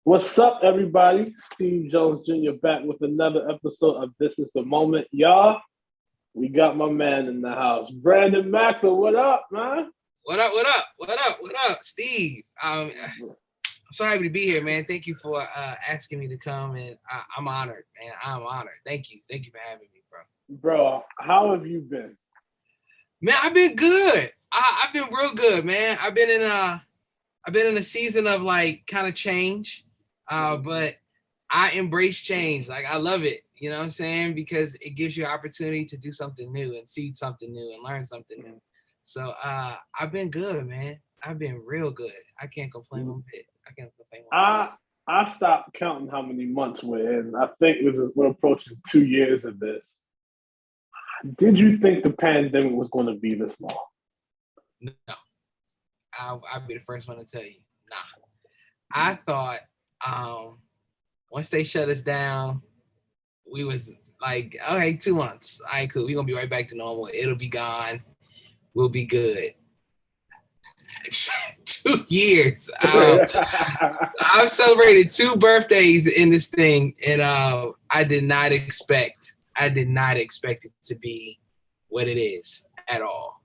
What's up, everybody? Steve Jones Jr. back with another episode of This Is the Moment. Y'all, we got my man in the house. Brandon Maclin, what up, man? What up, Steve? I'm so happy to be here, man. Thank you for asking me to come, and I'm honored, man. I'm honored. Thank you for having me, bro. Bro, how have you been? Man, I've been good. I've been real good, man. I've been in a season of like kind of change, but I embrace change. Like I love it. You know what I'm saying? Because it gives you opportunity to do something new and see something new and learn something new. So I've been good, man. I've been real good. I can't complain one bit. I can't complain one bit. I stopped counting how many months we're in. I think we're approaching 2 years of this. Did you think the pandemic was going to be this long? No. I'll be the first one to tell you. Nah. I thought once they shut us down, we was like, okay, 2 months. All right, cool. We're going to be right back to normal. It'll be gone. We'll be good. 2 years. I've celebrated 2 birthdays in this thing, and I did not expect it to be what it is at all.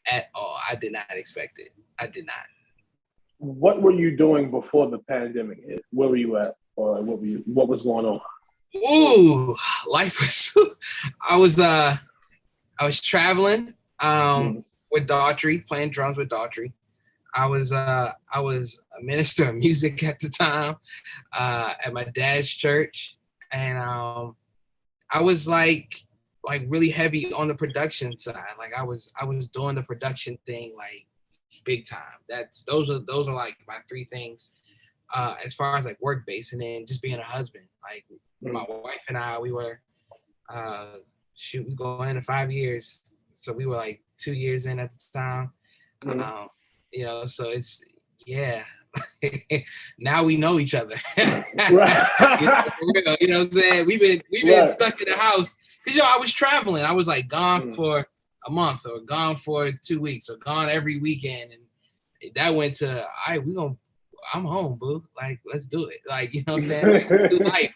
I did not expect it. I did not. What were you doing before the pandemic hit? Where were you at, or what was going on? Ooh, life was. I was traveling with Daughtry, playing drums with Daughtry. I was a minister of music at the time at my dad's church, and I was like really heavy on the production side. Like I was doing the production thing like big time. Those are like my 3 things as far as like work based, and then just being a husband. Like my wife and I, we were we going into 5 years, so we were like 2 years in at the time. So it's now we know each other. Right. You know what I'm saying? We've been stuck in the house because I was traveling. I was like gone for a month, or gone for 2 weeks, or gone every weekend, and that went to I'm home, boo. Like, let's do it. Like, you know what I'm saying? Let's do life.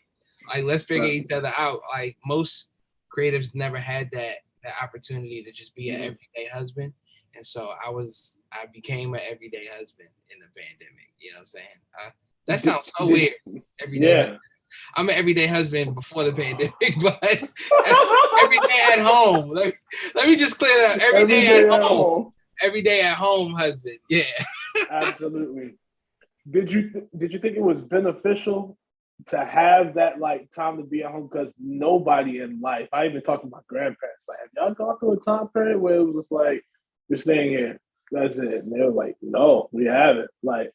Like, let's figure each other out. Like, most creatives never had that opportunity to just be an everyday husband. And so I became an everyday husband in the pandemic. You know what I'm saying? That sounds so weird. Everyday husband. I'm an everyday husband before the pandemic, but every day at home. Let me just clear that. Every day at home. Every day at home husband. Yeah. Absolutely. Did you think it was beneficial to have that like time to be at home? Because nobody in life, I even talked to my grandparents, like, have y'all gone through a time period where it was just like, you're staying here, that's it? And they were like, no, we haven't. Like,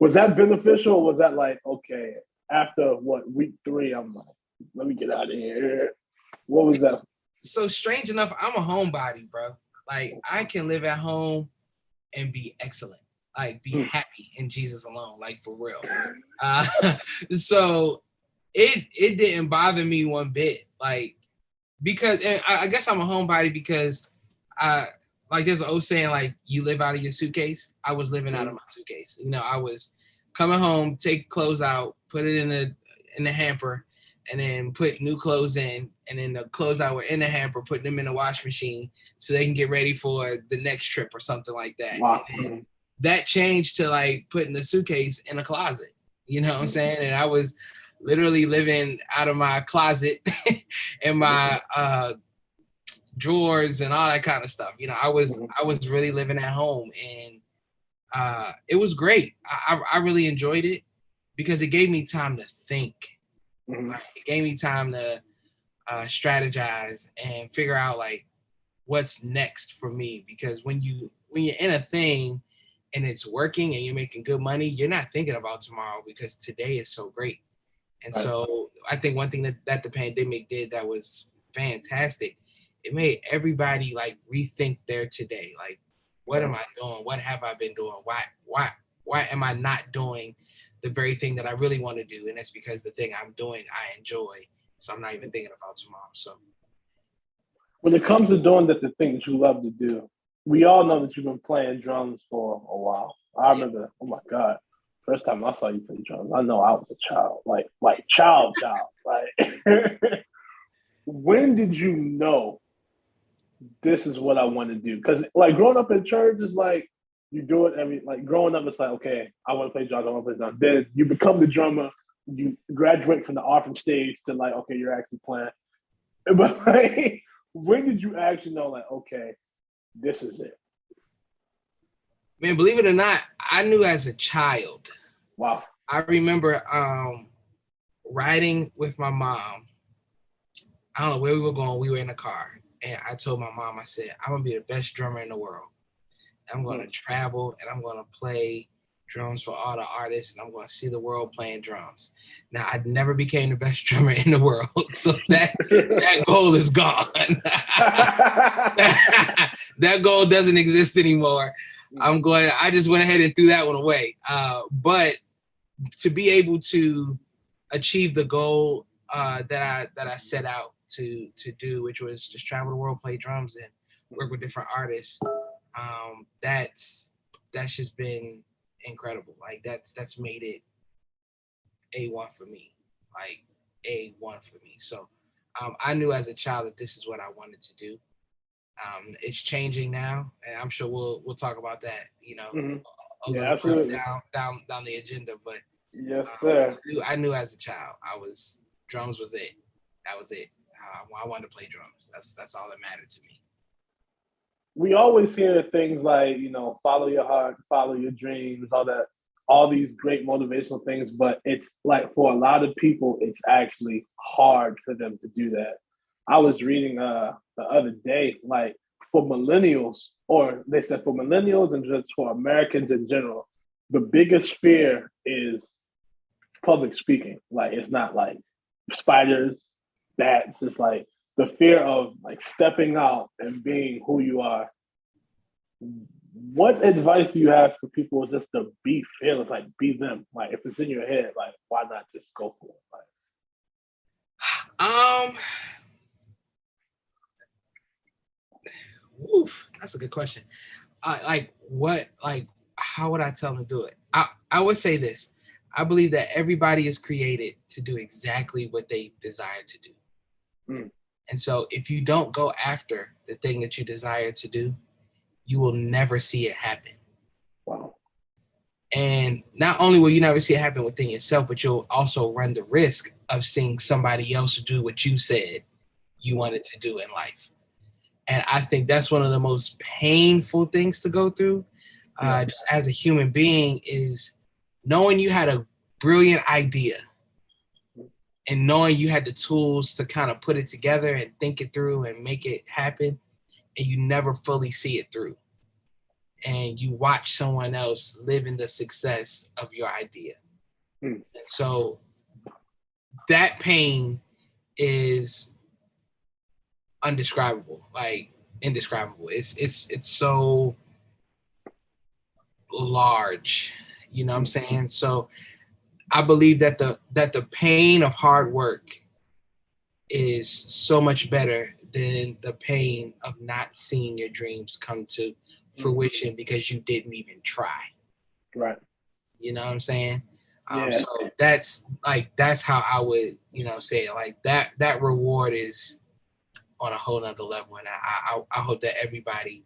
was that beneficial, or was that like, okay, after week 3, I'm like, let me get out of here? What was that? So strange enough, I'm a homebody, bro. Like, I can live at home and be excellent. Like, be happy in Jesus alone, like, for real. So it didn't bother me one bit, like, because, and I guess I'm a homebody because like there's an old saying, like, you live out of your suitcase. I was living out of my suitcase. You know, I was coming home, take clothes out, put it in the hamper, and then put new clothes in, and then the clothes that were in the hamper, putting them in the wash machine so they can get ready for the next trip or something like that. Wow. And that changed to like putting the suitcase in a closet. You know what I'm saying? And I was literally living out of my closet and my drawers and all that kind of stuff. You know, I was really living at home, and it was great. I really enjoyed it because it gave me time to think. Like, it gave me time to strategize and figure out like what's next for me. Because when you're in a thing and it's working and you're making good money, you're not thinking about tomorrow because today is so great. And so I think one thing that the pandemic did that was fantastic, it made everybody like rethink their today. Like, what am I doing? What have I been doing? Why am I not doing the very thing that I really want to do? And that's because the thing I'm doing, I enjoy. So I'm not even thinking about tomorrow. So when it comes to doing the things you love to do, we all know that you've been playing drums for a while. I remember, oh my God, First time I saw you play drums, I know I was a child, like child. Like, when did you know this is what I want to do? Because like growing up in church is like you do it every like growing up. It's like okay, I want to play drums. I want to play drums. Then you become the drummer. You graduate from the offering stage to like okay, you're actually playing. But like, when did you actually know like okay, this is it? Man, believe it or not, I knew as a child. Wow. I remember riding with my mom. I don't know where we were going. We were in a car. And I told my mom, I said, I'm going to be the best drummer in the world. I'm going to travel and I'm going to play drums for all the artists and I'm going to see the world playing drums. Now, I never became the best drummer in the world. So that goal is gone. That goal doesn't exist anymore. I just went ahead and threw that one away. But to be able to achieve the goal that I set out to do, which was just travel the world, play drums, and work with different artists. That's just been incredible. Like that's made it A1 for me. Like A1 for me. So I knew as a child that this is what I wanted to do. It's changing now, and I'm sure we'll talk about that. You know, a little further down the agenda. But yes, sir. I knew as a child drums was it. That was it. I wanted to play drums. That's all that mattered to me. We always hear things like, you know, follow your heart, follow your dreams, all these great motivational things, but it's like for a lot of people, it's actually hard for them to do that. I was reading the other day, like for millennials, or they said for millennials and just for Americans in general, the biggest fear is public speaking. Like it's not like spiders, bats. It's like the fear of like stepping out and being who you are. What advice do you have for people just to be fearless, like be them? Like if it's in your head, like why not just go for it? Like, oof, that's a good question. How would I tell them to do it? I would say this. I believe that everybody is created to do exactly what they desire to do. And so if you don't go after the thing that you desire to do, you will never see it happen. Wow. And not only will you never see it happen within yourself, but you'll also run the risk of seeing somebody else do what you said you wanted to do in life. And I think that's one of the most painful things to go through just as a human being is knowing you had a brilliant idea and knowing you had the tools to kind of put it together and think it through and make it happen, and you never fully see it through. And you watch someone else live in the success of your idea. And so that pain is undescribable, like indescribable. It's so large, you know what I'm saying? So I believe that the pain of hard work is so much better than the pain of not seeing your dreams come to fruition because you didn't even try. Right. You know what I'm saying? So that's how I would, say it. Like that reward is on a whole nother level. And I hope that everybody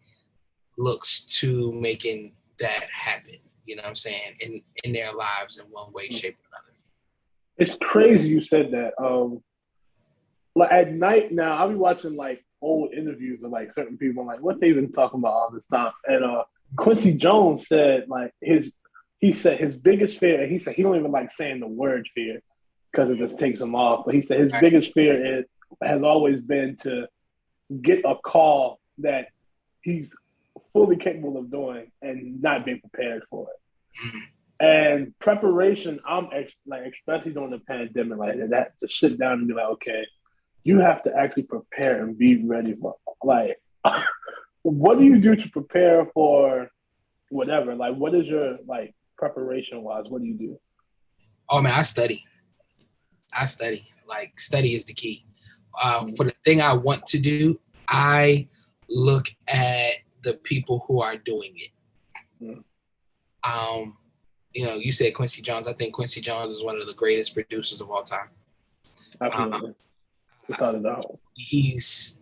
looks to making that happen, you know what I'm saying, in their lives in one way, shape, or another. It's crazy you said that. Like at night now, I'll be watching like old interviews of like certain people, like what they been talking about all this time. And Quincy Jones said like his biggest fear, and he said he don't even like saying the word fear because it just takes him off. But he said his biggest fear has always been to get a call that he's fully capable of doing and not being prepared for it. And preparation, especially during the pandemic, like that, to sit down and be like, okay, you have to actually prepare and be ready for like, what do you do to prepare for whatever? Like, what is your like preparation wise? What do you do? Oh man, I study. Like study is the key. For the thing I want to do, I look at the people who are doing it. you know, you said Quincy Jones. I think Quincy Jones is one of the greatest producers of all time. Absolutely. Without a doubt. He's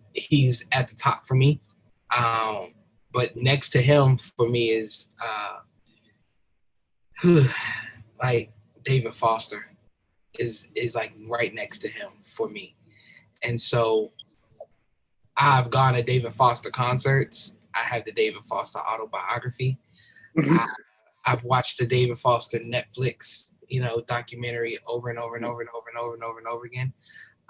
at the top for me. But next to him for me is like David Foster is like right next to him for me. And so I've gone to David Foster concerts. I have the David Foster autobiography. I've watched the David Foster Netflix, you know, documentary over and over and over and over and over and over and over again.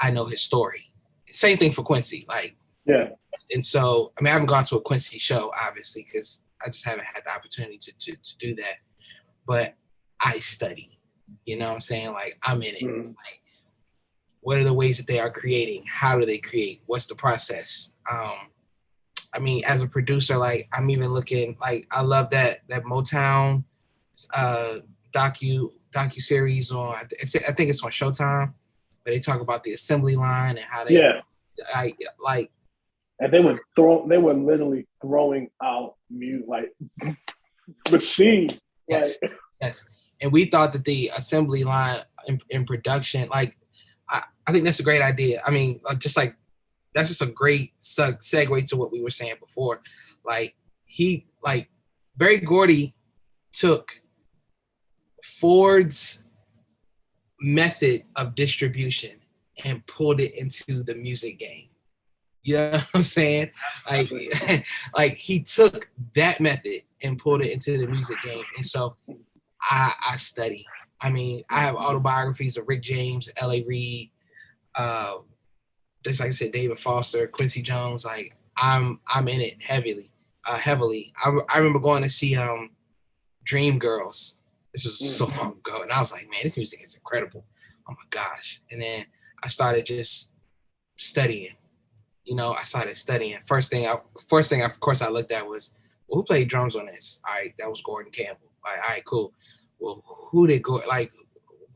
I know his story. Same thing for Quincy. Like, yeah. And so, I mean, I haven't gone to a Quincy show, obviously, because I just haven't had the opportunity to do that. But I study, you know what I'm saying? Like, I'm in it. Like, what are the ways that they are creating? How do they create? What's the process? I mean, as a producer, like, I'm even looking, like, I love that Motown docu-series on, I think it's on Showtime, where they talk about the assembly line and how they, like, and they were literally throwing out like machine. Yes, like. Yes. And we thought that the assembly line in production, like, I think that's a great idea. I mean, that's just a great segue to what we were saying before. Like, Berry Gordy took Ford's method of distribution and pulled it into the music game. You know what I'm saying? Like he took that method and pulled it into the music game. And so I study. I mean, I have autobiographies of Rick James, L.A. Reid, just like I said, David Foster, Quincy Jones. Like, I'm in it heavily. I remember going to see Dreamgirls. This was so long ago, and I was like, man, this music is incredible. Oh my gosh! And then I started just studying. You know, I started studying. First thing, of course, I looked at was, well, who played drums on this? All right, that was Gordon Campbell. All right, cool. Well, who did go? Like,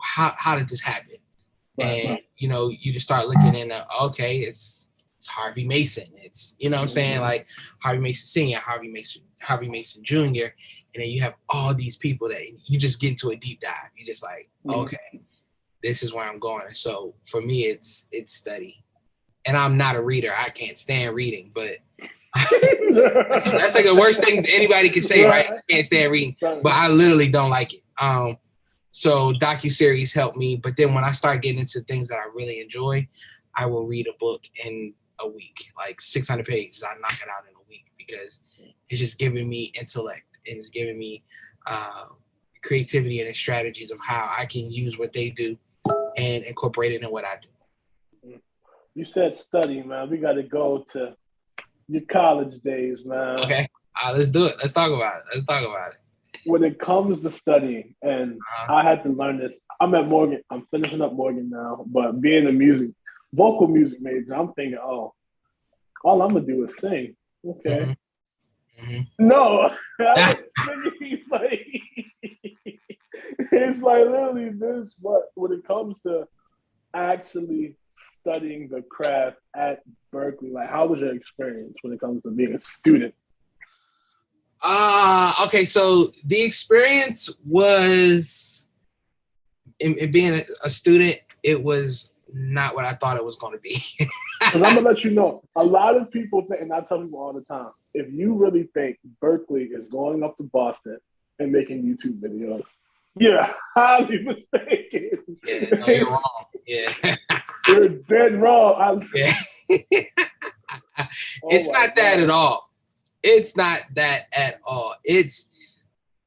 how did this happen? And you know, you just start looking in. Okay, it's Harvey Mason. It's, you know what I'm saying, like Harvey Mason Sr., Harvey Mason Jr., and then you have all these people that you just get into a deep dive. You just like, okay, this is where I'm going. And so for me, it's study. And I'm not a reader. I can't stand reading, but that's like the worst thing anybody can say, right? I can't stand reading, but I literally don't like it. So docuseries help me, but then when I start getting into things that I really enjoy, I will read a book in a week, like 600 pages. I knock it out in a week because it's just giving me intellect and it's giving me creativity and strategies of how I can use what they do and incorporate it in what I do. You said study, man. We got to go to your college days, man. Okay, let's do it. Let's talk about it. When it comes to studying, and I had to learn this. I'm at Morgan. I'm finishing up Morgan now, but being a vocal music major, I'm thinking, oh, all I'm gonna do is sing. Okay. No, it's like literally this. But when it comes to actually studying the craft at Berkeley, like, how was your experience when it comes to being a student? Okay, so the experience was in being a student, it was not what I thought it was going to be. Because I'm gonna let you know, a lot of people think, and I tell people all the time, if you really think Berkeley is going up to Boston and making YouTube videos, you're highly mistaken. Yeah, no, you're wrong. Yeah. You're dead wrong. It's not that at all. It's not that at all. It's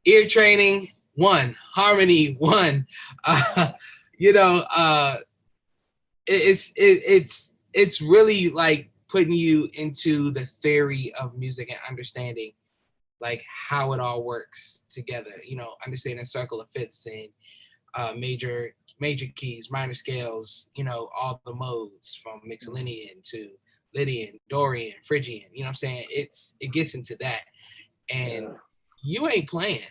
ear training, one, harmony, one. It's really like putting you into the theory of music and understanding like how it all works together. You know, understanding circle of fifths and major keys, minor scales. You know, all the modes from Mixolydian to Lydian, Dorian, Phrygian. You know what I'm saying? It gets into that, and you ain't playing.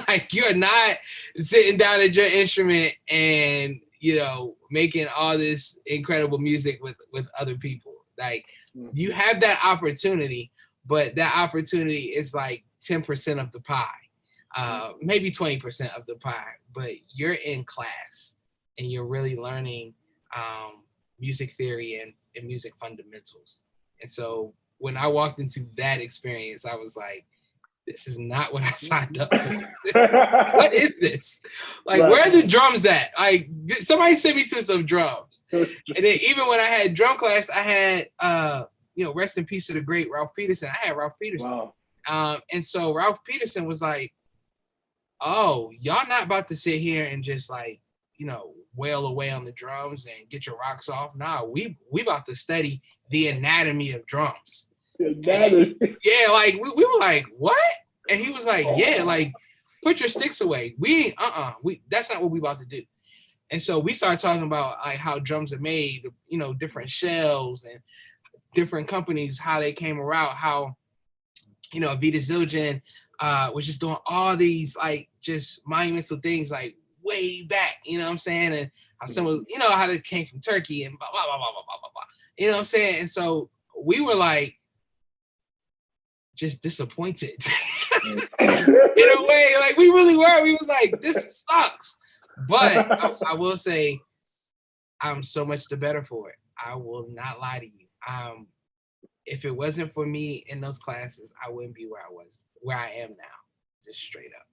Like, you're not sitting down at your instrument and, you know, making all this incredible music with other people. Like, you have that opportunity, but that opportunity is like 10% of the pie. maybe 20% of the pie, but you're in class and you're really learning music theory and music fundamentals. And so when I walked into that experience, I was like, this is not what I signed up for. What is this? Like, right. Where are the drums at? Like, somebody sent me to some drums. And then even when I had drum class, I had, rest in peace to the great Ralph Peterson. I had Ralph Peterson. Wow. And so Ralph Peterson was like, oh, y'all not about to sit here and just like, wail away on the drums and get your rocks off. Nah, we about to study the anatomy of drums. And, yeah, like we were like, what? And he was like, yeah, like put your sticks away. We that's not what we about to do. And so we started talking about like how drums are made, different shells and different companies, how they came around, how Vita Zildjian was just doing all these like just monumental things like way back, you know what I'm saying? And how some was, how they came from Turkey and blah, blah, blah, blah, blah, blah, blah. You know what I'm saying? And so we were like, just disappointed in a way. Like we really were. We was like, this sucks. But I will say, I'm so much the better for it. I will not lie to you. If it wasn't for me in those classes, I wouldn't be where I am now. Just straight up.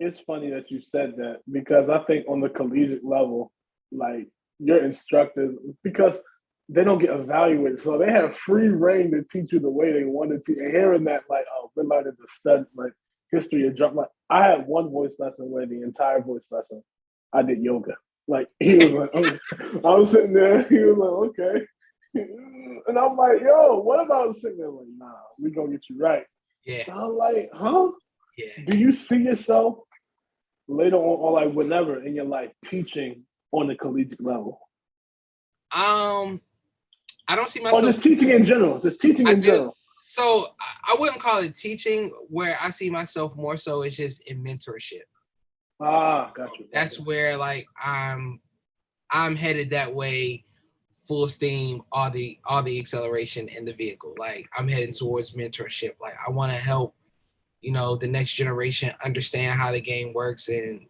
It's funny that you said that because I think on the collegiate level, like your instructors, because they don't get evaluated. So they have free reign to teach you the way they wanted to. And hearing that, like, oh, we're learning to study, like, history of drum. Like, I had one voice lesson where the entire voice lesson, I did yoga. Like, he was like, okay. I was sitting there, he was like, okay. And I'm like, yo, what about sitting there? Like, nah, we gonna get you right. Yeah. So I'm like, huh? Yeah. Do you see yourself later on, or like whenever in your life, teaching on the collegiate level? I don't see myself. Or just teaching in general. General. So I wouldn't call it teaching. Where I see myself more so is just in mentorship. Ah, got you. That's where like I'm headed that way, full steam, all the acceleration in the vehicle. Like I'm heading towards mentorship. Like I want to help, the next generation understand how the game works and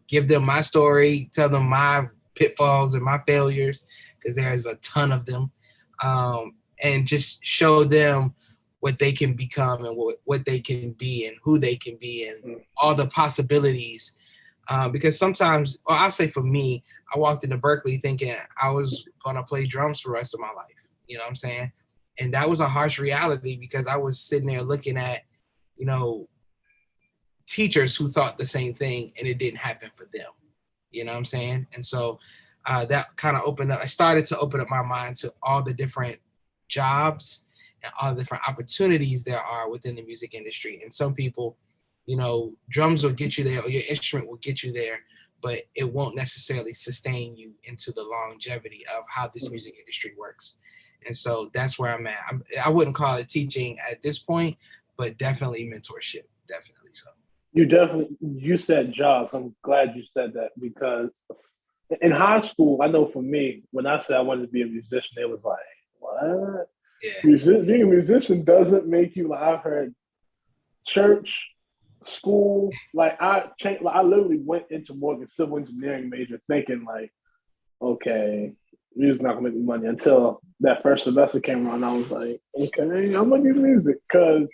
give them my story, tell them my pitfalls and my failures because there's a ton of them. And just show them what they can become and what they can be and who they can be and all the possibilities. Because sometimes, or I'll say for me, I walked into Berkeley thinking I was going to play drums for the rest of my life. You know what I'm saying? And that was a harsh reality because I was sitting there looking at, teachers who thought the same thing and it didn't happen for them. You know what I'm saying? And so that kind of I started to open up my mind to all the different jobs and all the different opportunities there are within the music industry. And some people, drums will get you there or your instrument will get you there, but it won't necessarily sustain you into the longevity of how this music industry works. And so that's where I'm at. I wouldn't call it teaching at this point, but definitely mentorship. Definitely so. You said jobs. I'm glad you said that because in high school, I know for me, when I said I wanted to be a musician, it was like, what? Yeah. Being a musician doesn't make you, like I've heard church, school, like I literally went into Morgan civil engineering major thinking like, okay, music's not gonna make me money until that first semester came around. I was like, okay, I'm gonna do music because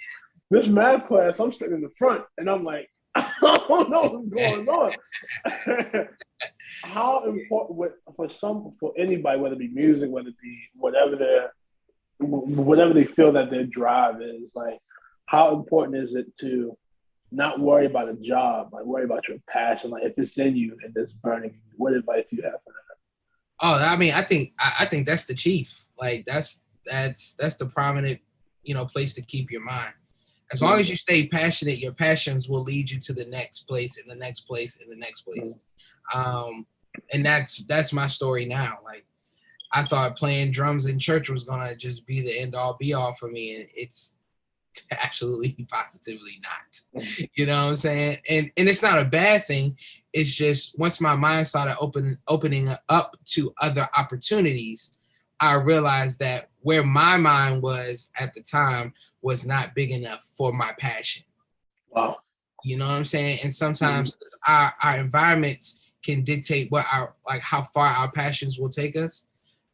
this math class, I'm sitting in the front and I'm like, I don't know what's going on. How important for anybody, whether it be music, whether it be whatever they feel that their drive is, like how important is it to not worry about a job, like worry about your passion, like if it's in you and it's burning you? What advice do you have for that? Oh, I mean, I think that's the chief. Like that's the prominent, place to keep your mind. As long as you stay passionate, your passions will lead you to the next place and the next place and the next place. And that's my story now. Like I thought playing drums in church was gonna just be the end all be all for me, and it's absolutely positively not. You know what I'm saying? And it's not a bad thing. It's just once my mind started opening up to other opportunities, I realized that where my mind was at the time was not big enough for my passion. Wow. You know what I'm saying? And sometimes our environments can dictate what our, like, how far our passions will take us.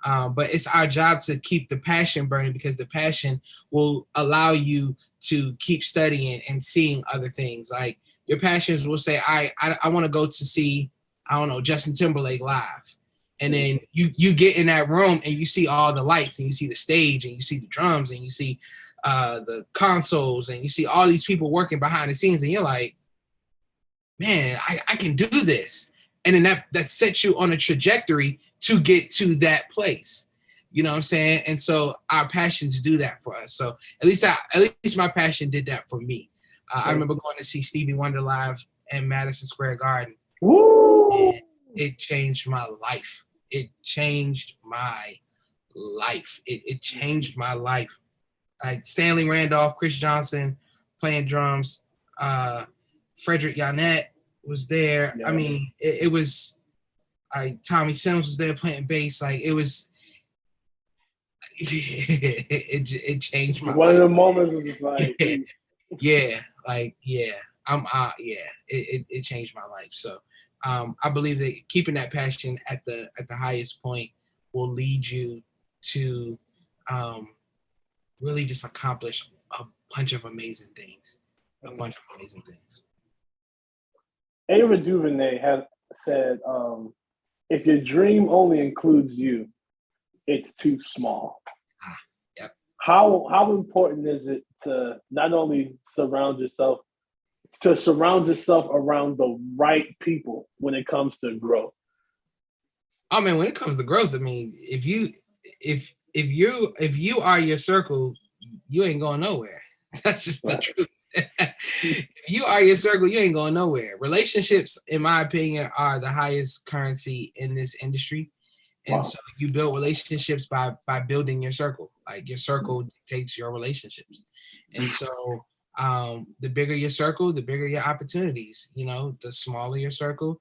But it's our job to keep the passion burning, because the passion will allow you to keep studying and seeing other things. Like, your passions will say, I want to go to see, I don't know, Justin Timberlake live. And then you get in that room and you see all the lights and you see the stage and you see the drums and you see the consoles and you see all these people working behind the scenes, and you're like, man, I can do this. And then that sets you on a trajectory to get to that place. You know what I'm saying? And so our passions do that for us. So at least my passion did that for me. I remember going to see Stevie Wonder live in Madison Square Garden. Woo! And it changed my life. It changed my life. It changed my life. Like Stanley Randolph, Chris Johnson playing drums, Frederick Yonette was there. Yeah. I mean, it was like Tommy Sims was there playing bass. Like, it was, it changed my life. One of the moments was just like, it changed my life. So I believe that keeping that passion at the highest point will lead you to really just accomplish a bunch of amazing things. Ava DuVernay has said, if your dream only includes you, it's too small. Yep. How important is it to not only surround yourself around the right people when it comes to growth? Oh man, when it comes to growth, I mean, if you are your circle, you ain't going nowhere. That's just the truth. If you are your circle, you ain't going nowhere. Relationships, in my opinion, are the highest currency in this industry. And so you build relationships by building your circle. Like, your circle dictates your relationships. And so the bigger your circle, the bigger your opportunities. You know, the smaller your circle,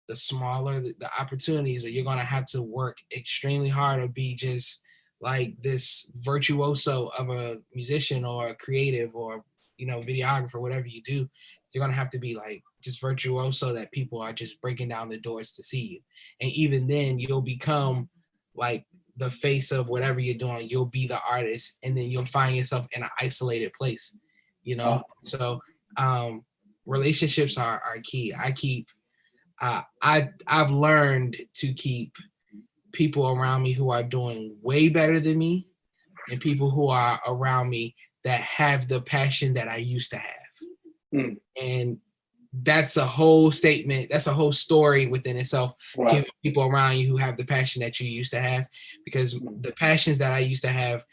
the smaller the opportunities, or you're going to have to work extremely hard or be just like this virtuoso of a musician or a creative or, you know, videographer, whatever you do. You're going to have to be like just virtuoso that people are just breaking down the doors to see you. And even then you'll become like the face of whatever you're doing. You'll be the artist, and then you'll find yourself in an isolated place, you know? So relationships are key. I've learned to keep people around me who are doing way better than me, and people who are around me that have the passion that I used to have. And that's a whole statement. That's a whole story within itself. Wow. Keeping people around you who have the passion that you used to have, because the passions that I used to have,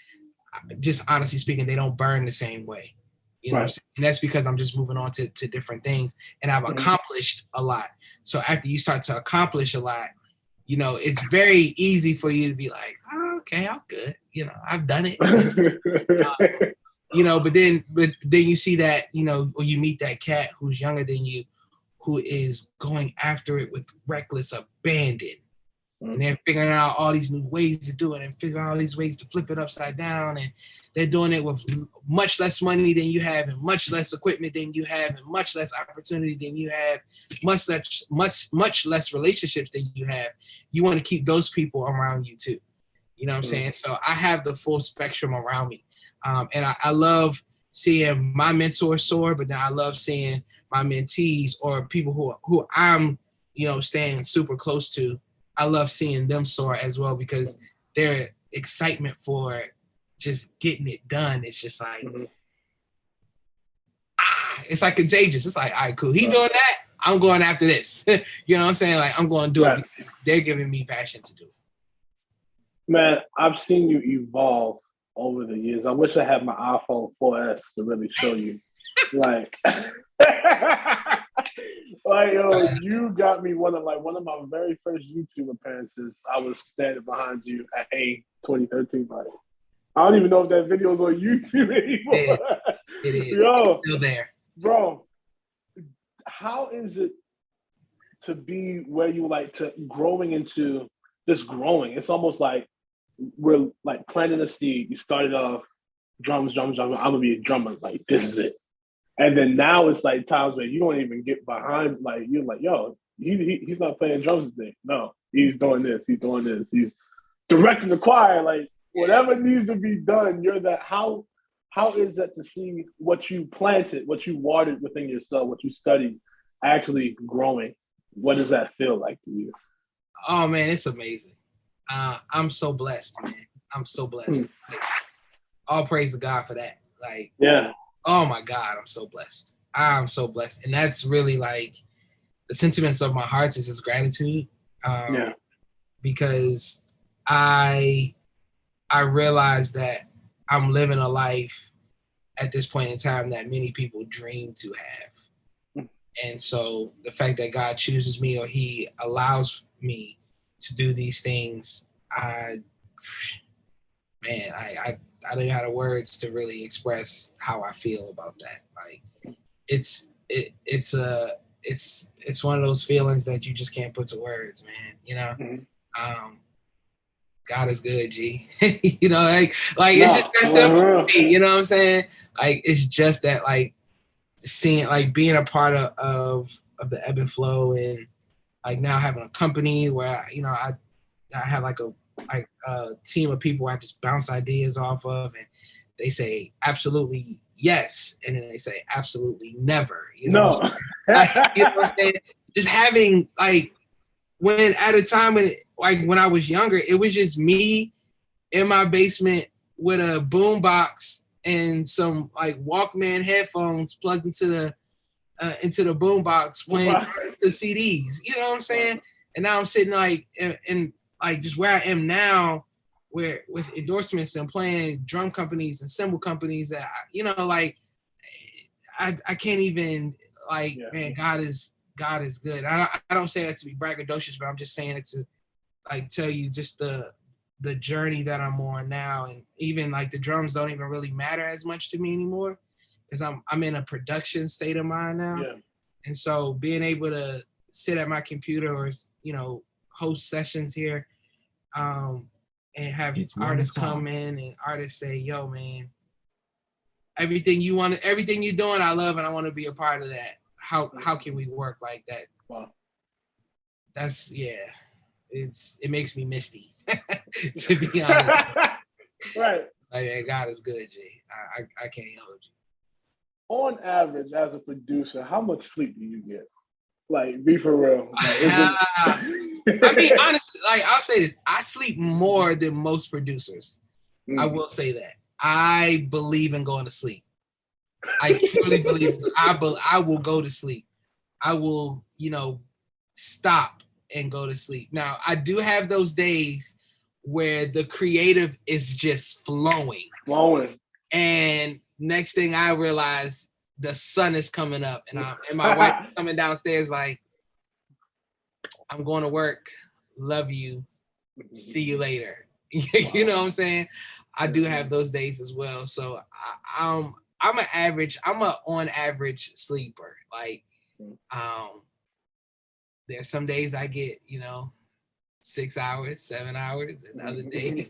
just honestly speaking, they don't burn the same way. You know what I'm saying? And that's because I'm just moving on to different things, and I've accomplished a lot. So after you start to accomplish a lot, you know, it's very easy for you to be like, oh, okay, I'm good. You know, I've done it. You know, but then you see that, you know, or you meet that cat who's younger than you, who is going after it with reckless abandon. And they're figuring out all these new ways to do it, and figuring out all these ways to flip it upside down. And they're doing it with much less money than you have, and much less equipment than you have, and much less opportunity than you have, much less relationships than you have. You want to keep those people around you too. You know what I'm saying? So I have the full spectrum around me. And I love seeing my mentors soar, but then I love seeing my mentees or people who I'm, you know, staying super close to. I love seeing them soar as well, because their excitement for just getting it done, it's just like, it's like contagious. It's like, all right, cool. He's doing that. I'm going after this. You know what I'm saying? Like, I'm going to do it because they're giving me passion to do it. Man, I've seen you evolve over the years. I wish I had my iPhone 4S to really show you. Like, you got me one of my very first YouTube appearances. I was standing behind you at A 2013. Like, I don't even know if that video is on YouTube anymore. It is. It's still there, bro. How is it to be where you like to growing into just growing? It's almost like we're like planting a seed. You started off drums. I'm gonna be a drummer. Like, this is it. And then now it's like times where you don't even get behind. Like you're like, yo, he's not playing drums today. No, he's doing this. He's doing this. He's directing the choir. Like whatever needs to be done, you're that. How is that to see what you planted, what you watered within yourself, what you studied, actually growing? What does that feel like to you? Oh man, it's amazing. I'm so blessed, man. I'm so blessed. Like, all praise to God for that. Like, yeah. Oh my God, I'm so blessed. I'm so blessed, and that's really like the sentiments of my heart is just gratitude. Yeah. Because I realize that I'm living a life at this point in time that many people dream to have. And so the fact that God chooses me or he allows me to do these things, I don't even have the words to really express how I feel about that. Like it's one of those feelings that you just can't put to words, man. You know? Mm-hmm. God is good, G. You know, like it's just that simple. You know what I'm saying? Like it's just that, like seeing, like being a part of the ebb and flow, and like now having a company where I have like a team of people I just bounce ideas off of, and they say absolutely yes, and then they say absolutely never. You know, no. Like, you know what I'm saying? Just having like when at a time when I was younger, it was just me in my basement with a boom box and some like Walkman headphones plugged into the boom box playing the CDs. You know what I'm saying? And now I'm sitting like in like just where I am now, where with endorsements and playing drum companies and cymbal companies that like I can't even like man, God is good. I don't say that to be braggadocious, but I'm just saying it to like tell you just the journey that I'm on now, and even like the drums don't even really matter as much to me anymore because I'm in a production state of mind now. Yeah. And so being able to sit at my computer or host sessions here, and have artists come in and artists say, "Yo, man, everything you're doing, I love, and I want to be a part of that. How can we work like that?" Wow. That's it makes me misty, to be honest. Right. Like, man, God is good, G. I can't hold you. On average, as a producer, how much sleep do you get? Like, be for real. Like, I mean, honestly, like I'll say this: I sleep more than most producers. I will say that. I believe in going to sleep. I truly believe. I will go to sleep. I will, stop and go to sleep. Now, I do have those days where the creative is just flowing. And next thing I realize, the sun is coming up, and my wife coming downstairs like, "I'm going to work. Love you. See you later." You know what I'm saying? I do have those days as well. So I'm an on average sleeper. Like, there's some days I get, 6 hours, 7 hours, and other days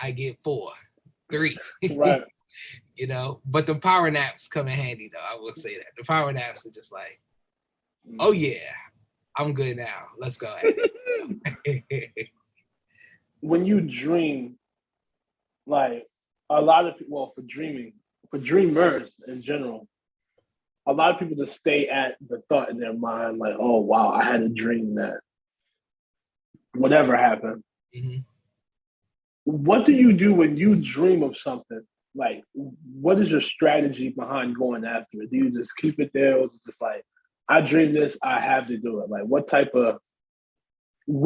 I get 4, 3. Right. But the power naps come in handy, though. I will say that. The power naps are just like, oh yeah, I'm good now. Let's go. When you dream, like a lot of people, for dreamers in general, a lot of people just stay at the thought in their mind, like, oh wow, I had a dream that whatever happened. Mm-hmm. What do you do when you dream of something? Like, what is your strategy behind going after it? Do you just keep it there, or is it just like, I dream this, I have to do it? Like, where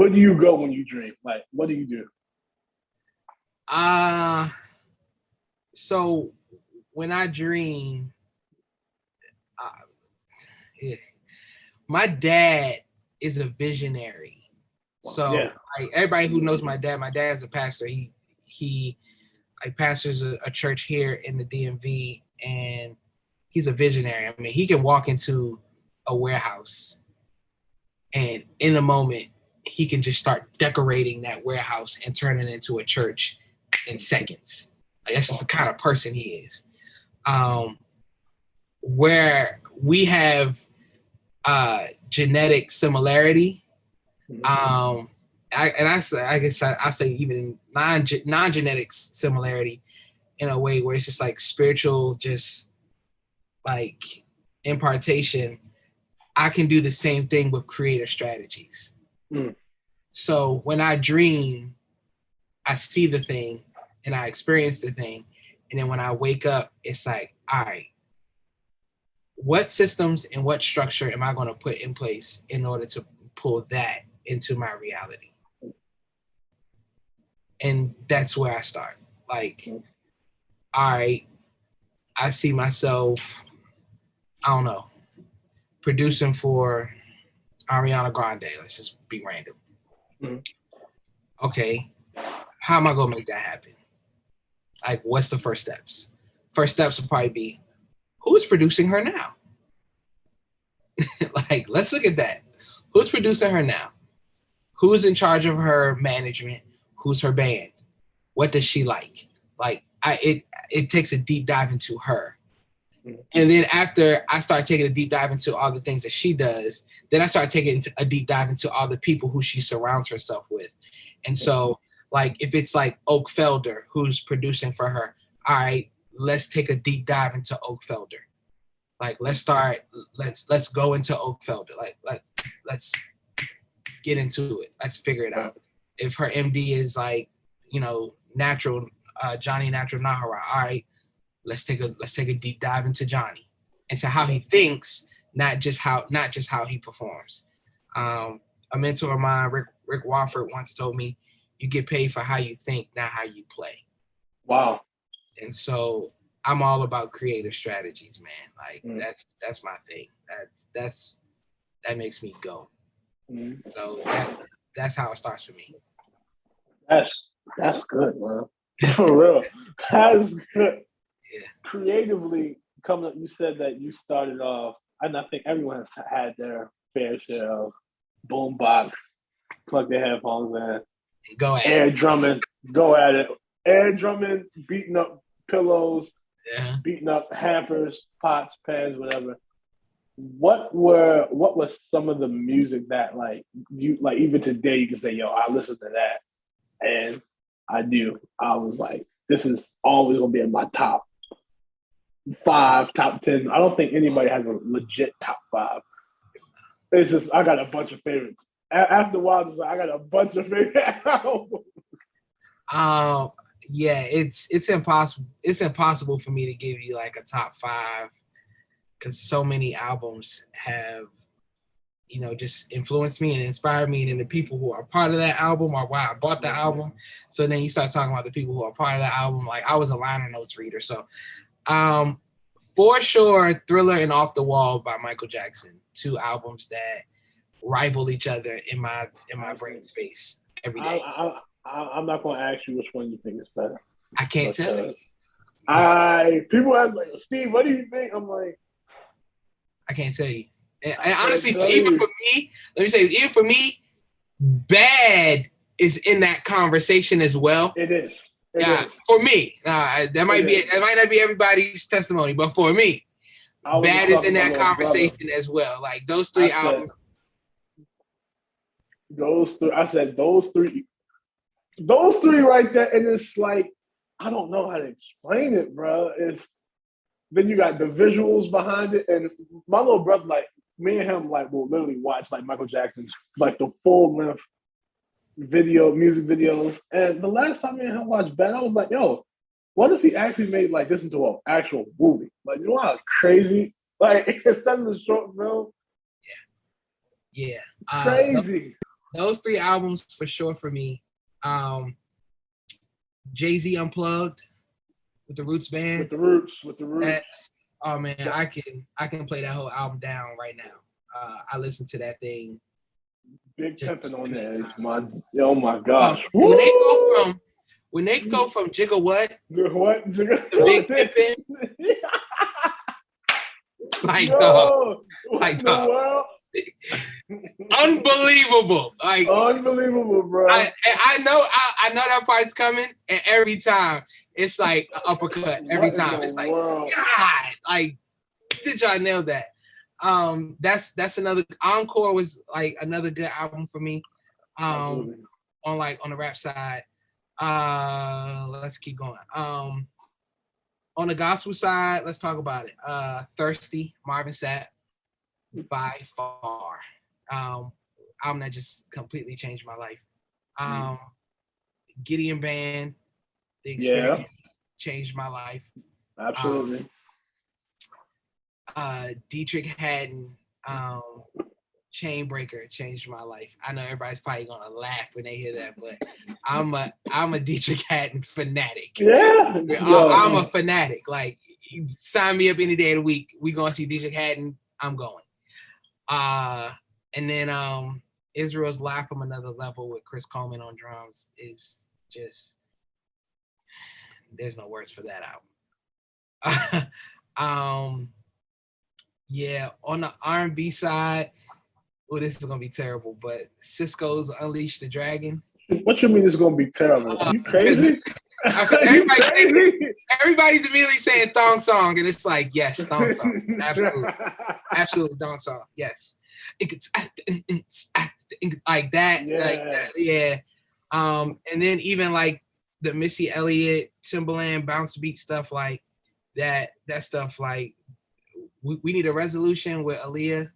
do you go when you dream? Like, what do you do? So when I dream, my dad is a visionary. So like everybody who knows my dad's a pastor. He like pastors a church here in the DMV, and he's a visionary. I mean, he can walk into a warehouse and in a moment he can just start decorating that warehouse and turn it into a church in seconds. Like, that's just the kind of person he is. where we have genetic similarity. I say even non-genetic similarity in a way where it's just like spiritual, just like impartation. I can do the same thing with creative strategies. So when I dream, I see the thing and I experience the thing. And then when I wake up, it's like, all right, what systems and what structure am I going to put in place in order to pull that into my reality? And that's where I start. Like, all right, I see myself, I don't know, producing for Ariana Grande. Let's just be random. Okay, how am I going to make that happen? Like, what's the first steps? First steps will probably be, who is producing her now? Like, let's look at that. Who's producing her now? Who's in charge of her management? Who's her band? What does she like? Like, it takes a deep dive into her. And then after I start taking a deep dive into all the things that she does, then I start taking a deep dive into all the people who she surrounds herself with. And so, like, if it's like Oak Felder who's producing for her, all right, let's take a deep dive into Oak Felder. Like, let's go into Oak Felder. Like, let's get into it. Let's figure it out. If her MD is like, natural, Johnny Natural Nahara, all right, let's take a deep dive into Johnny, into how he thinks, not just how he performs. A mentor of mine, Rick Wofford, once told me, you get paid for how you think, not how you play. Wow. And so I'm all about creative strategies, man. Like that's my thing. That makes me go. So that's how it starts for me. That's good, man. For real. That's good. Yeah. Creatively coming up, you said that you started off, and I think everyone has had their fair share of boombox, plug their headphones in, go at air drumming, go at it, air drumming, beating up pillows, beating up hampers, pots, pans, whatever. What was some of the music that like you like even today you can say, yo, I listened to that and I was like, this is always gonna be in my top 5, top 10. I don't think anybody has a legit top 5. It's just I got a bunch of favorites. After a while, I got a bunch of favorite albums. Yeah, it's impossible. It's impossible for me to give you like a top 5 because so many albums have, just influenced me and inspired me, and then the people who are part of that album are why I bought the album. So then you start talking about the people who are part of that album. Like I was a liner notes reader, so for sure, Thriller and Off the Wall by Michael Jackson, 2 albums that rival each other in my brain space every day. I'm not going to ask you which one you think is better. I can't tell you. People ask like, Steve, what do you think? I'm like, I can't tell you. And honestly, even for me, Bad is in that conversation as well. It is. For me, that might not be everybody's testimony, but for me, Bad is in that conversation as well. Like those 3 albums. I said those three right there, and it's like I don't know how to explain it, bro. Then you got the visuals behind it, and my little brother, like me and him, like will literally watch like Michael Jackson's like the full length music videos. And the last time me and him watched Bad, I was like, yo, what if he actually made like this into an actual movie? Like, you know how crazy? Like instead of the short film. Yeah. Crazy. Those 3 albums for sure for me. Jay-Z Unplugged with the Roots band. With the Roots. Oh man, I can play that whole album down right now. I listen to that thing. Big pimpin' on that. Oh my gosh. When they go from Jigga What? What? The Big Pimpin'. Dog. Unbelievable. Like unbelievable, bro. I know that part's coming, and every time it's like an uppercut. Every time it's like, God, like Did y'all nail that? That's another. Encore was like another good album for me. On the rap side. Let's keep going. On the gospel side, let's talk about it. Thirsty, Marvin Sapp, by far. Album that just completely changed my life. Gideon Band, The Experience changed my life. Absolutely. Dietrich Haddon, Chainbreaker changed my life. I know everybody's probably gonna laugh when they hear that, but I'm a Dietrich Haddon fanatic. Yeah, I'm a fanatic. Like, sign me up any day of the week. We gonna see Dietrich Haddon. I'm going. And then Israel's Live from Another Level with Chris Coleman on drums is just, there's no words for that album. Yeah, on the R&B side, well, this is gonna be terrible, but Cisco's Unleash the Dragon. What you mean it's gonna be terrible? You crazy? Everybody's immediately saying thong song, and it's like, yes, thong song, absolutely thong song, yes. It's like that, yeah. And then even like the Missy Elliott, Timbaland, bounce beat stuff like that stuff, like we need a resolution with Aaliyah,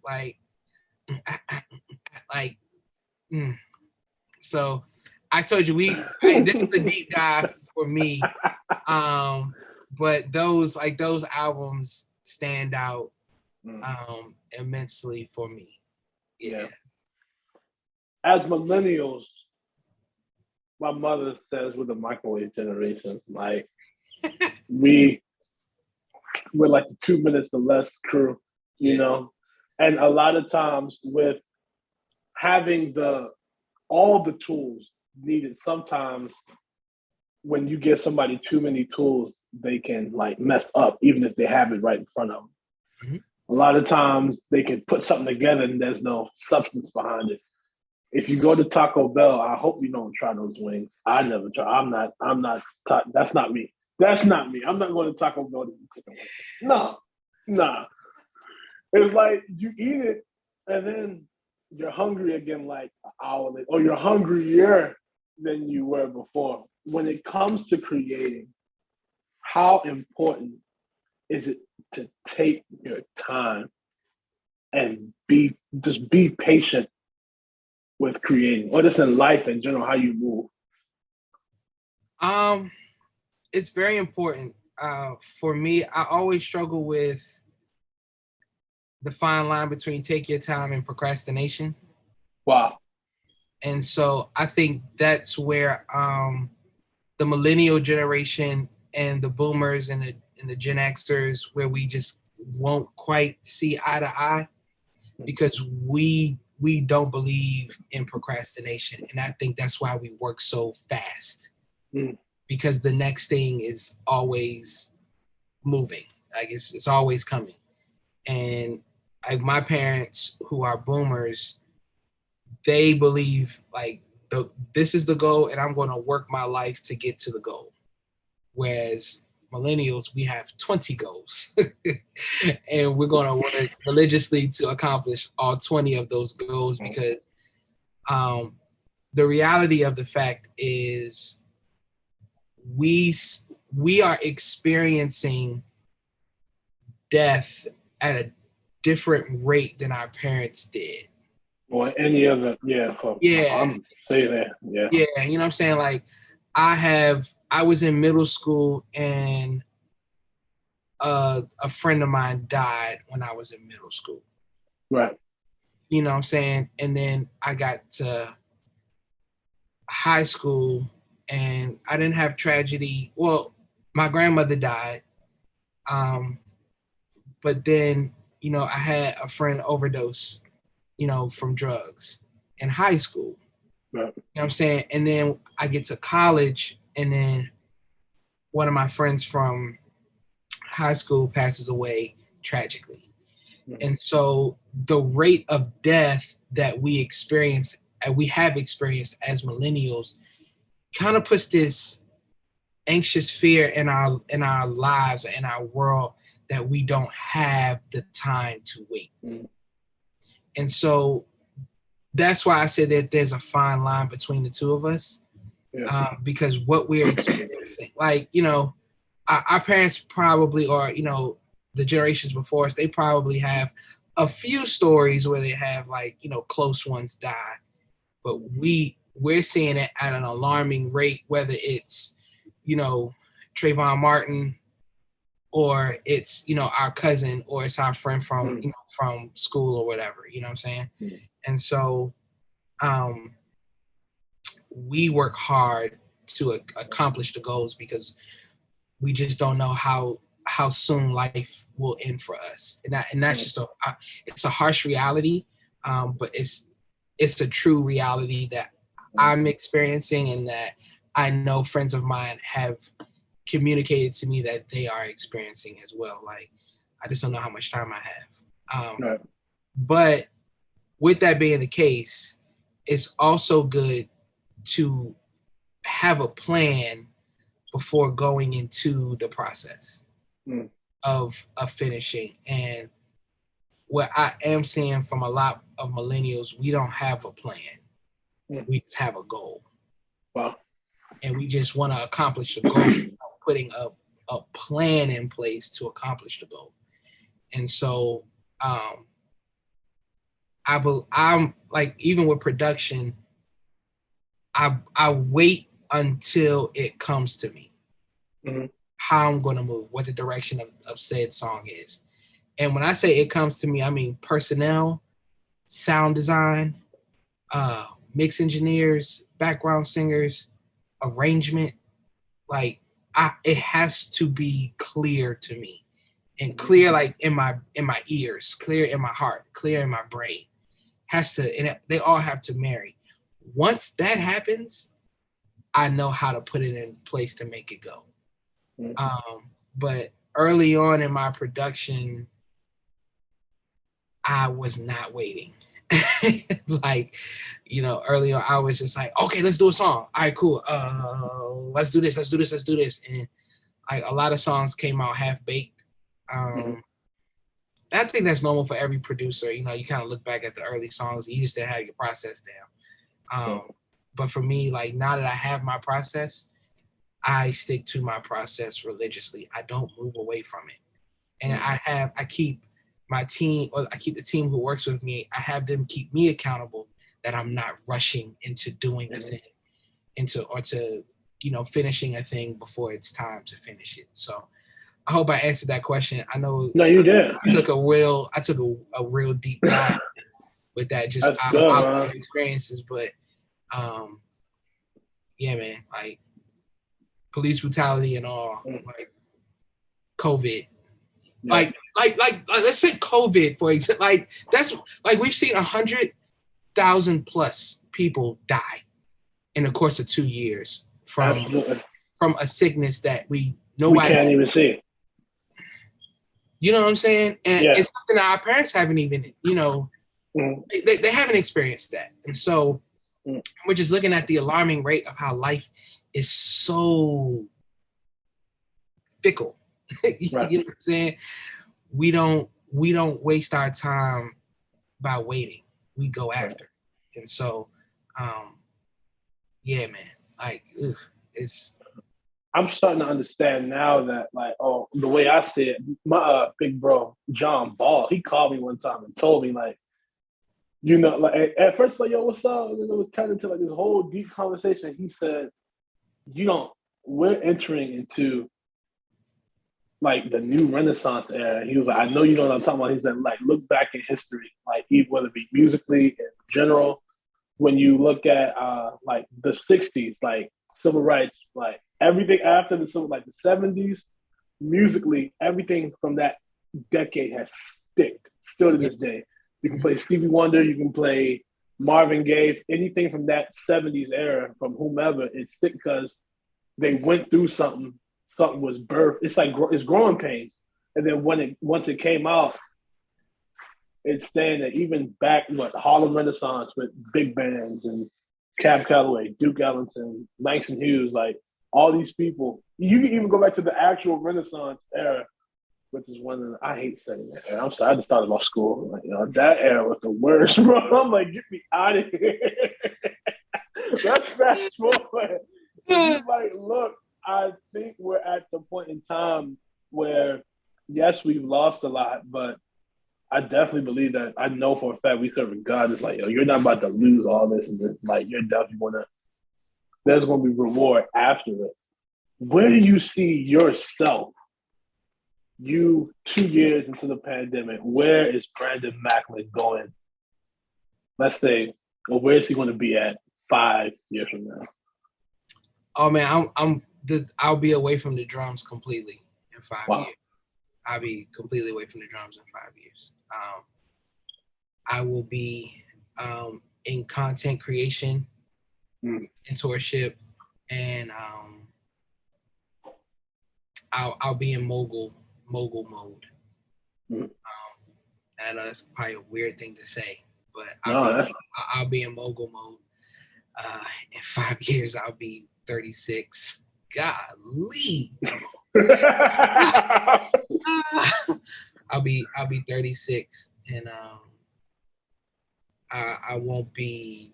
So I told you this is a deep dive for me. But those albums stand out immensely for me. Yeah. As millennials, my mother says we're the microwave generation. Like we're like the 2 minutes or less crew, you know? And a lot of times with having all the tools needed, sometimes when you give somebody too many tools, they can like mess up, even if they have it right in front of them. Mm-hmm. A lot of times they can put something together and there's no substance behind it. If you go to Taco Bell, I hope you don't try those wings. I never try. That's not me. That's not me. I'm not going to Taco Bell to eat chicken wings. No. It's like you eat it and then you're hungry again like an hour later, or you're hungrier than you were before. When it comes to creating, how important is it to take your time and be patient with creating, or just in life in general, how you move? It's very important. For me, I always struggle with the fine line between take your time and procrastination. Wow. And so I think that's where the millennial generation and the boomers and the Gen Xers, where we just won't quite see eye to eye, because we don't believe in procrastination. And I think that's why we work so fast, because the next thing is always moving. Like it's always coming. And like my parents, who are boomers, they believe like this is the goal and I'm going to work my life to get to the goal. Whereas millennials, we have 20 goals and we're going to work religiously to accomplish all 20 of those goals, because the reality of the fact is we are experiencing death at a different rate than our parents did. Or any other, I'm saying that, Yeah, you know what I'm saying? Like I was in middle school and a friend of mine died when I was in middle school. Right. You know what I'm saying? And then I got to high school and I didn't have tragedy. Well, my grandmother died. But then, you know, I had a friend overdose, you know, from drugs in high school. Right. You know what I'm saying? And then I get to college and then one of my friends from high school passes away tragically. And so the rate of death that we experience and we have experienced as millennials kind of puts this anxious fear in our lives, in our world, that we don't have the time to wait. Mm-hmm. And so that's why I said that there's a fine line between the two of us, because what we're experiencing, like, you know, our parents probably, or, you know, the generations before us, they probably have a few stories where they have, like, you know, close ones die. But we're seeing it at an alarming rate, whether it's, you know, Trayvon Martin, or it's, you know, our cousin, or it's our friend from, you know, from school or whatever, you know what I'm saying? Mm-hmm. And so we work hard to accomplish the goals because we just don't know how soon life will end for us. And that's just it's a harsh reality, but it's a true reality that I'm experiencing, and that I know friends of mine have communicated to me that they are experiencing as well. Like, I just don't know how much time I have. But with that being the case, it's also good to have a plan before going into the process of finishing. And what I am seeing from a lot of millennials, we don't have a plan. We just have a goal. Wow. And we just want to accomplish the goal without putting a plan in place to accomplish the goal. And so I'm like, even with production, I wait until it comes to me. Mm-hmm. How I'm going to move, what the direction of said song is. And when I say it comes to me, I mean personnel, sound design, mix engineers, background singers, arrangement. Like, it has to be clear to me, and clear, like, in my ears, clear in my heart, clear in my brain. And they all have to marry. Once that happens, I know how to put it in place to make it go. But early on in my production, I was not waiting. Like, you know, early on, I was just like, okay, let's do a song. All right, cool. Let's do this. And like, a lot of songs came out half-baked. I think that's normal for every producer. You know, you kind of look back at the early songs, and you just didn't have your process down. But for me, like, now that I have my process, I stick to my process religiously. I don't move away from it. And I keep my team, or I keep the team who works with me, I have them keep me accountable that I'm not rushing into doing a thing, to, you know, finishing a thing before it's time to finish it. So I hope I answered that question. I know. No, you did. I took a real deep dive with that, just out of experiences. But yeah, man, like, police brutality and all, like COVID. Yeah. Like let's say COVID, for example. Like, that's like, we've seen 100,000 plus people die in the course of 2 years from a sickness that nobody can't even see. You know what I'm saying? And it's something that our parents haven't even, you know, they haven't experienced that. And so we're just looking at the alarming rate of how life is so fickle. You know what I'm saying? We don't waste our time by waiting. We go after. And so, yeah, man, like, it's. I'm starting to understand now that, like, the way I see it, my big bro, John Ball, he called me one time and told me, like, you know, like, at first, like, yo, what's up? And then it was turned into, like, this whole deep conversation. He said, we're entering into, like, the new Renaissance era. He was like, I know you know what I'm talking about. He said, like, look back in history, like, whether it be musically in general, when you look at, like, the 60s, like, civil rights, like, everything after the civil, like, the 70s, musically, everything from that decade has still to this day. You can play Stevie Wonder, you can play Marvin Gaye, anything from that 70s era, from whomever, it's stick because they went through something was birthed. It's like, it's growing pains. And then once it came out, it's saying that even back, the Harlem Renaissance with big bands and Cab Calloway, Duke Ellington, Langston Hughes, like, all these people. You can even go back to the actual Renaissance era, which is one of the, I hate saying that. I'm sorry, I just thought about school. Like, that era was the worst, bro. I'm like, get me out of here. Let's fast forward. If you like, look, I think we're at the point in time where, yes, we've lost a lot, but I definitely believe that. I know for a fact we serve a God that's like, you're not about to lose all this, and it's like you're definitely there's gonna be reward after it. Where do you see yourself? You 2 years into the pandemic, where is Brandon Maclin going? Let's say, or where is he going to be at 5 years from now? Oh man, I'll be away from the drums completely in 5 years. I'll be completely away from the drums in 5 years. I will be in content creation, mentorship, and I'll be in mogul mode. And I know that's probably a weird thing to say, but I'll be in mogul mode. In 5 years, I'll be 36. Golly. I'll be 36, and I won't be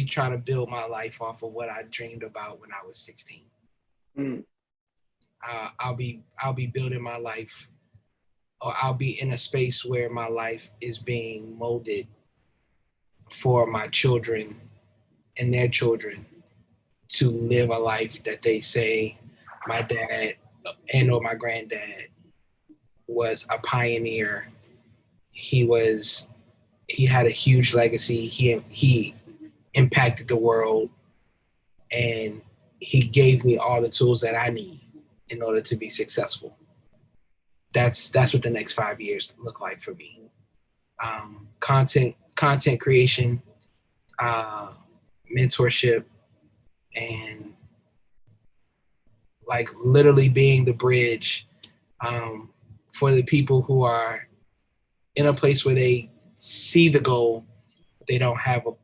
trying to build my life off of what I dreamed about when I was 16. I'll be building my life, or I'll be in a space where my life is being molded for my children and their children to live a life that they say my dad and or my granddad was a pioneer. He had a huge legacy. He impacted the world, and he gave me all the tools that I need in order to be successful. That's what the next 5 years look like for me. Content creation, mentorship, and like literally being the bridge for the people who are in a place where they see the goal, they don't have a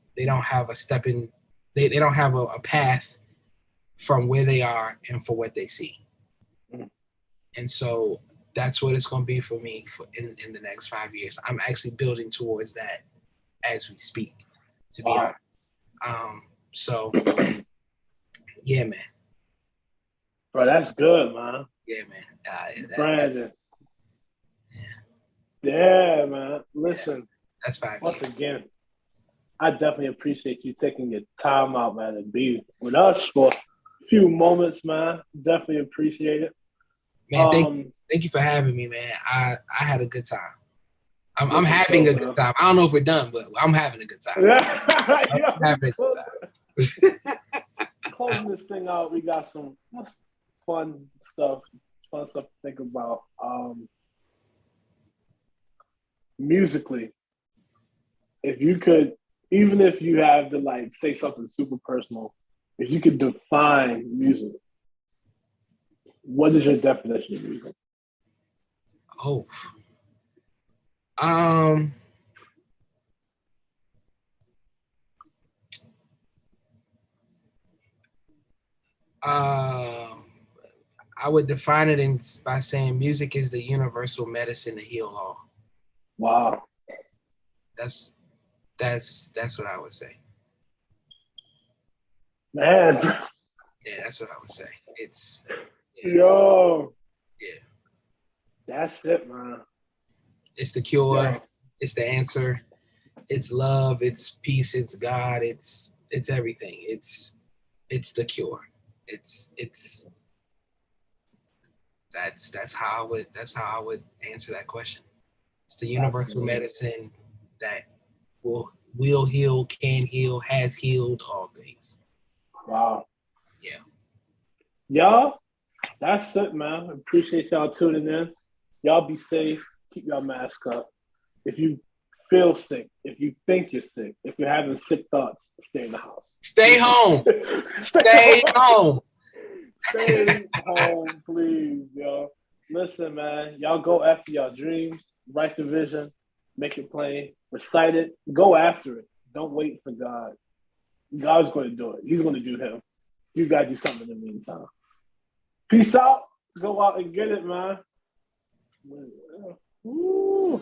path from where they are and for what they see. And so that's what it's going to be for me in the next 5 years. I'm actually building towards that as we speak, to be honest. So yeah, man. Bro, that's good, man. Yeah, man. Brandon. Yeah, man. Listen. That's 5 years. Once again, I definitely appreciate you taking your time out, man, to be with us for a few moments, man. Definitely appreciate it. Man, thank you for having me, man. I had a good time. I'm having a good time. I don't know if we're done, but I'm having a good time. I'm having a good time. Closing this thing out, we got some fun stuff to think about. Musically, if you could, even if you have to like say something super personal, if you could define music, what is your definition of music? Oh. I would define it by saying music is the universal medicine to heal all. Wow. That's what I would say. Man. Yeah, that's what I would say. It's yo. Yeah. That's it, man. It's the cure. Yo. It's the answer. It's love. It's peace. It's God. It's everything. It's the cure. That's how I would answer that question. It's the universal medicine that will heal, can heal, has healed all things. Wow. Yeah. Y'all, that's it, man. Appreciate y'all tuning in. Y'all be safe. Keep y'all mask up. If you feel sick, if you think you're sick, if you're having sick thoughts, stay in the house. Stay home. Stay home. Stay home, please, yo. Listen, man. Y'all go after y'all dreams. Write the vision. Make it plain. Recite it. Go after it. Don't wait for God. God's going to do it. He's going to do him. You got to do something in the meantime. Peace out. Go out and get it, man. Ooh.